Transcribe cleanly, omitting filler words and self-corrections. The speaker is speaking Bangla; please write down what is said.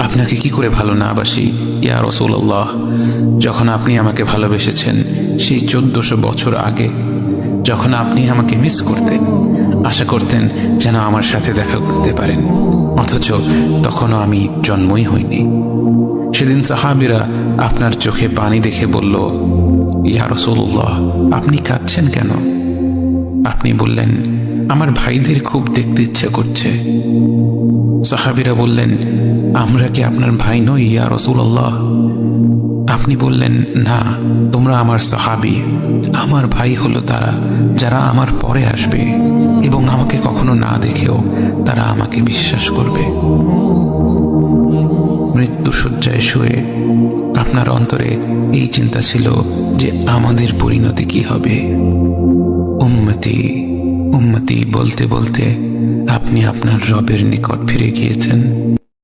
আপনাকে কি করে ভালো না বাসি ইয়া রাসূলুল্লাহ। যখন আপনি আমাকে ভালোবেসেছেন সেই 1400 বছর আগে, যখন আপনি আমাকে মিস করতেন, আশা করতেন যেন আমার সাথে দেখা করতে পারেন, অথচ তখনও আমি জন্মই হইনি। সেদিন সাহাবীরা আপনার চোখে পানি দেখে বলল, ইয়া রাসূলুল্লাহ, আপনি কাঁদছেন কেন? আপনি বললেন, আমার ভাইদের খুব দেখতে ইচ্ছা করছে। সাহাবীরা বললেন, আমরা কি আপনার ভাই নই ইয়া রাসূলুল্লাহ? আপনি বললেন, না, তোমরা আমার সাহাবী। আমার ভাই হলো তারা যারা আমার পরে আসবে এবং আমাকে কখনো না দেখেও তারা আমাকে বিশ্বাস করবে। মৃত্যু শয্যায় শুয়ে আপনার অন্তরে এই চিন্তা ছিল যে আমাদের পরিণতি কি হবে। উম্মতি উম্মতি বলতে বলতে আপনি আপনার রবের নিকট ফিরে গিয়েছেন।